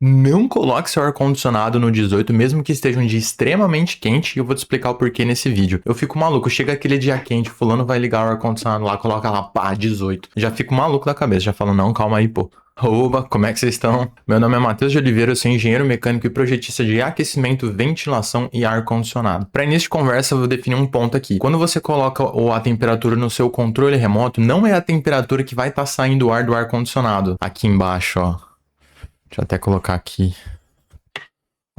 Não coloque seu ar-condicionado no 18, mesmo que esteja um dia extremamente quente, e eu vou te explicar o porquê nesse vídeo. Eu fico maluco, chega aquele dia quente, fulano vai ligar o ar-condicionado lá, coloca lá, pá, 18. Já fico maluco da cabeça, já falo, não, calma aí, pô. Oba, como é que vocês estão? Meu nome é Matheus de Oliveira, eu sou engenheiro mecânico e projetista de aquecimento, ventilação e ar-condicionado. Para início de conversa, eu vou definir um ponto aqui. Quando você coloca a temperatura no seu controle remoto, não é a temperatura que vai estar saindo o ar do ar-condicionado. Aqui embaixo, ó. Deixa eu até colocar aqui.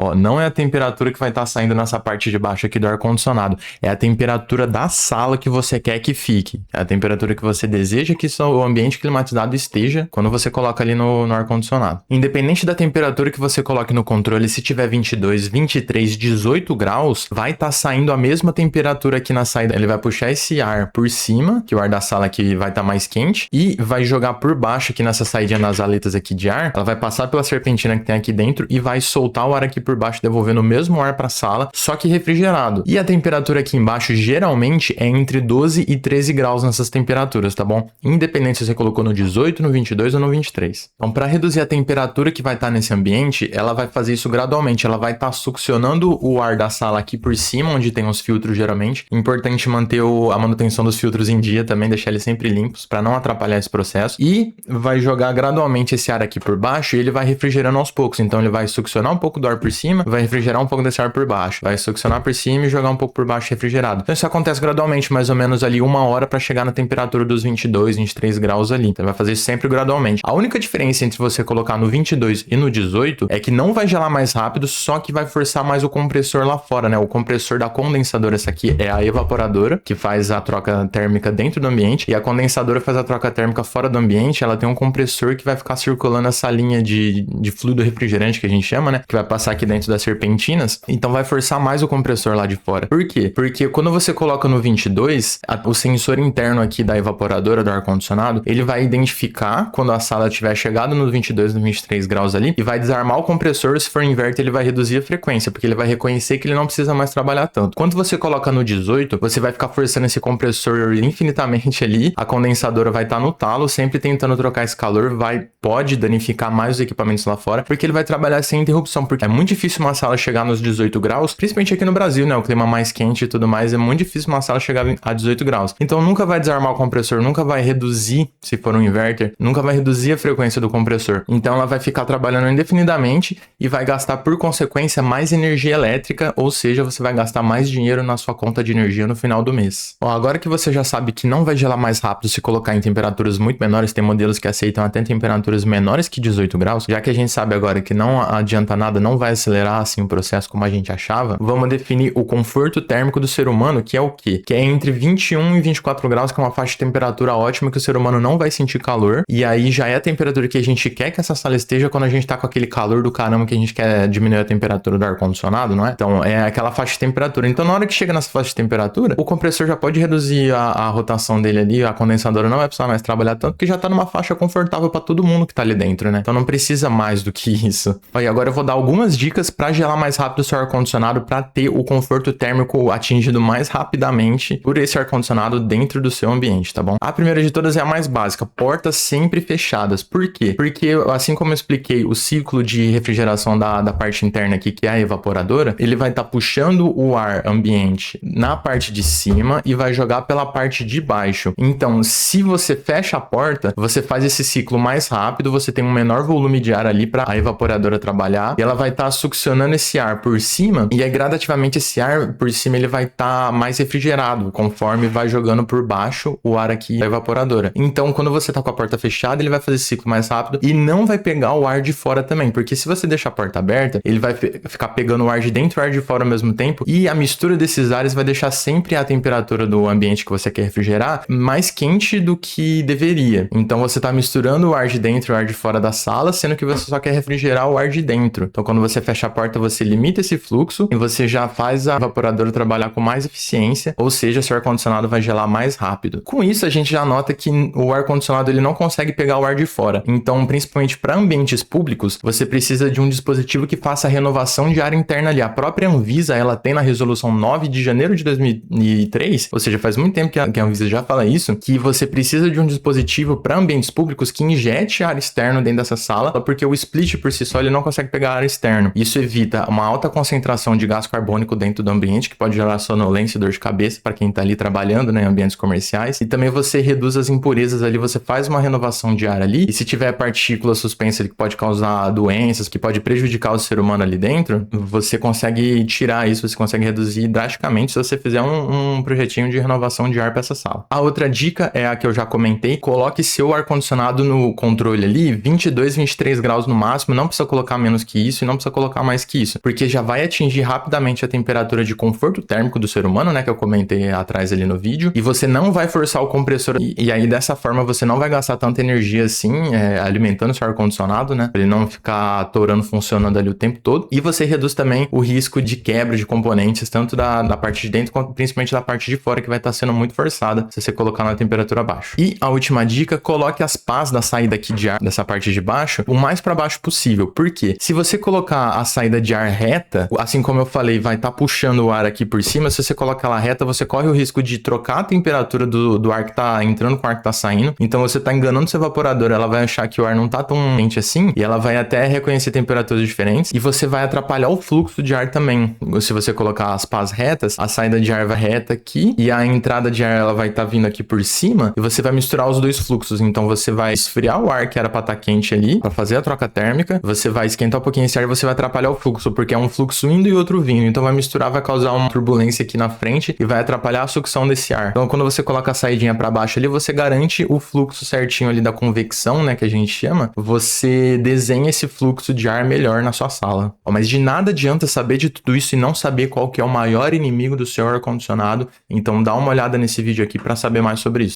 Ó, não é a temperatura que vai estar saindo nessa parte de baixo aqui do ar-condicionado. É a temperatura da sala que você quer que fique. É a temperatura que você deseja que o ambiente climatizado esteja quando você coloca ali no ar-condicionado. Independente da temperatura que você coloque no controle, se tiver 22, 23, 18 graus, vai estar saindo a mesma temperatura aqui na saída. Ele vai puxar esse ar por cima, que o ar da sala aqui vai estar mais quente, e vai jogar por baixo aqui nessa saída nas aletas aqui de ar. Ela vai passar pela serpentina que tem aqui dentro e vai soltar o ar aqui por baixo, devolvendo o mesmo ar para a sala, só que refrigerado. E a temperatura aqui embaixo geralmente é entre 12 e 13 graus nessas temperaturas, tá bom? Independente se você colocou no 18, no 22 ou no 23. Então, para reduzir a temperatura que vai estar nesse ambiente, ela vai fazer isso gradualmente. Ela vai estar succionando o ar da sala aqui por cima, onde tem os filtros geralmente. Importante manter a manutenção dos filtros em dia também, deixar eles sempre limpos para não atrapalhar esse processo. E vai jogar gradualmente esse ar aqui por baixo e ele vai refrigerando aos poucos. Então, ele vai succionar um pouco do ar por cima, vai refrigerar um pouco desse ar por baixo, vai succionar por cima e jogar um pouco por baixo refrigerado. Então isso acontece gradualmente, mais ou menos ali 1 hora para chegar na temperatura dos 22, 23 graus ali. Então vai fazer isso sempre gradualmente. A única diferença entre você colocar no 22 e no 18 é que não vai gelar mais rápido, só que vai forçar mais o compressor lá fora, né? O compressor da condensadora, essa aqui é a evaporadora, que faz a troca térmica dentro do ambiente, e a condensadora faz a troca térmica fora do ambiente. Ela tem um compressor que vai ficar circulando essa linha de fluido refrigerante que a gente chama, né? Que vai passar aqui dentro das serpentinas, então vai forçar mais o compressor lá de fora. Por quê? Porque quando você coloca no 22, o sensor interno aqui da evaporadora do ar-condicionado, ele vai identificar quando a sala tiver chegado no 22, no 23 graus ali, e vai desarmar o compressor. Se for inverter, ele vai reduzir a frequência, porque ele vai reconhecer que ele não precisa mais trabalhar tanto. Quando você coloca no 18, você vai ficar forçando esse compressor infinitamente ali, a condensadora vai estar no talo, sempre tentando trocar esse calor, pode danificar mais os equipamentos lá fora, porque ele vai trabalhar sem interrupção, porque é muito difícil uma sala chegar nos 18 graus, principalmente aqui no Brasil, né? O clima mais quente e tudo mais, é muito difícil uma sala chegar a 18 graus. Então nunca vai desarmar o compressor, nunca vai reduzir, se for um inverter, nunca vai reduzir a frequência do compressor. Então ela vai ficar trabalhando indefinidamente e vai gastar, por consequência, mais energia elétrica, ou seja, você vai gastar mais dinheiro na sua conta de energia no final do mês. Ó, agora que você já sabe que não vai gelar mais rápido se colocar em temperaturas muito menores, tem modelos que aceitam até temperaturas menores que 18 graus, já que a gente sabe agora que não adianta nada, não vai acelerar assim o processo como a gente achava, vamos definir o conforto térmico do ser humano, que é o quê? Que é entre 21 e 24 graus, que é uma faixa de temperatura ótima, que o ser humano não vai sentir calor, e aí já é a temperatura que a gente quer que essa sala esteja quando a gente tá com aquele calor do caramba que a gente quer diminuir a temperatura do ar-condicionado, não é? Então é aquela faixa de temperatura. Então na hora que chega nessa faixa de temperatura, o compressor já pode reduzir a rotação dele ali, a condensadora não vai precisar mais trabalhar tanto, porque já tá numa faixa confortável para todo mundo que tá ali dentro, né? Então não precisa mais do que isso. E agora eu vou dar algumas dicas para gelar mais rápido o seu ar-condicionado, para ter o conforto térmico atingido mais rapidamente por esse ar-condicionado dentro do seu ambiente, tá bom? A primeira de todas é a mais básica, portas sempre fechadas. Por quê? Porque, assim como eu expliquei, o ciclo de refrigeração da parte interna aqui, que é a evaporadora, ele vai estar puxando o ar ambiente na parte de cima e vai jogar pela parte de baixo. Então, se você fecha a porta, você faz esse ciclo mais rápido, você tem um menor volume de ar ali para a evaporadora trabalhar, e ela vai estar succionando esse ar por cima, e aí gradativamente esse ar por cima ele vai estar mais refrigerado, conforme vai jogando por baixo o ar aqui da evaporadora. Então, quando você tá com a porta fechada, ele vai fazer esse ciclo mais rápido e não vai pegar o ar de fora também, porque se você deixar a porta aberta, ele vai ficar pegando o ar de dentro e o ar de fora ao mesmo tempo, e a mistura desses ares vai deixar sempre a temperatura do ambiente que você quer refrigerar mais quente do que deveria. Então, você tá misturando o ar de dentro e o ar de fora da sala, sendo que você só quer refrigerar o ar de dentro. Então, quando você fecha a porta, você limita esse fluxo e você já faz a evaporadora trabalhar com mais eficiência, ou seja, seu ar-condicionado vai gelar mais rápido. Com isso, a gente já nota que o ar-condicionado ele não consegue pegar o ar de fora. Então, principalmente para ambientes públicos, você precisa de um dispositivo que faça a renovação de ar interna ali. A própria Anvisa, ela tem na resolução 9 de janeiro de 2003, ou seja, faz muito tempo que a Anvisa já fala isso, que você precisa de um dispositivo para ambientes públicos que injete ar externo dentro dessa sala, porque o split por si só ele não consegue pegar ar externo. Isso evita uma alta concentração de gás carbônico dentro do ambiente, que pode gerar sonolência e dor de cabeça para quem está ali trabalhando, né, em ambientes comerciais. E também você reduz as impurezas ali, você faz uma renovação de ar ali, e se tiver partícula suspensa ali que pode causar doenças, que pode prejudicar o ser humano ali dentro, você consegue tirar isso, você consegue reduzir drasticamente se você fizer um projetinho de renovação de ar para essa sala. A outra dica é a que eu já comentei, coloque seu ar-condicionado no controle ali, 22, 23 graus no máximo, não precisa colocar menos que isso e não precisa colocar mais que isso, porque já vai atingir rapidamente a temperatura de conforto térmico do ser humano, né, que eu comentei atrás ali no vídeo, e você não vai forçar o compressor, e aí dessa forma você não vai gastar tanta energia assim, alimentando seu ar-condicionado, né, pra ele não ficar atorando, funcionando ali o tempo todo, e você reduz também o risco de quebra de componentes, tanto da parte de dentro, quanto principalmente da parte de fora, que vai estar sendo muito forçada se você colocar na temperatura abaixo. E a última dica, coloque as pás da saída aqui de ar, dessa parte de baixo, o mais para baixo possível. Por quê? Se você colocar a saída de ar reta, assim como eu falei, vai estar puxando o ar aqui por cima, se você colocar ela reta, você corre o risco de trocar a temperatura do ar que tá entrando com o ar que tá saindo, então você tá enganando seu evaporador, ela vai achar que o ar não tá tão quente assim, e ela vai até reconhecer temperaturas diferentes, e você vai atrapalhar o fluxo de ar também. Se você colocar as pás retas, a saída de ar vai reta aqui, e a entrada de ar ela vai estar vindo aqui por cima, e você vai misturar os dois fluxos, então você vai esfriar o ar que era pra estar quente ali, pra fazer a troca térmica, você vai esquentar um pouquinho esse ar e você vai atrapalhar o fluxo, porque é um fluxo indo e outro vindo, então vai misturar, vai causar uma turbulência aqui na frente e vai atrapalhar a sucção desse ar. Então quando você coloca a saidinha pra baixo ali, você garante o fluxo certinho ali da convecção, né, que a gente chama, você desenha esse fluxo de ar melhor na sua sala. Mas de nada adianta saber de tudo isso e não saber qual que é o maior inimigo do seu ar-condicionado, então dá uma olhada nesse vídeo aqui pra saber mais sobre isso.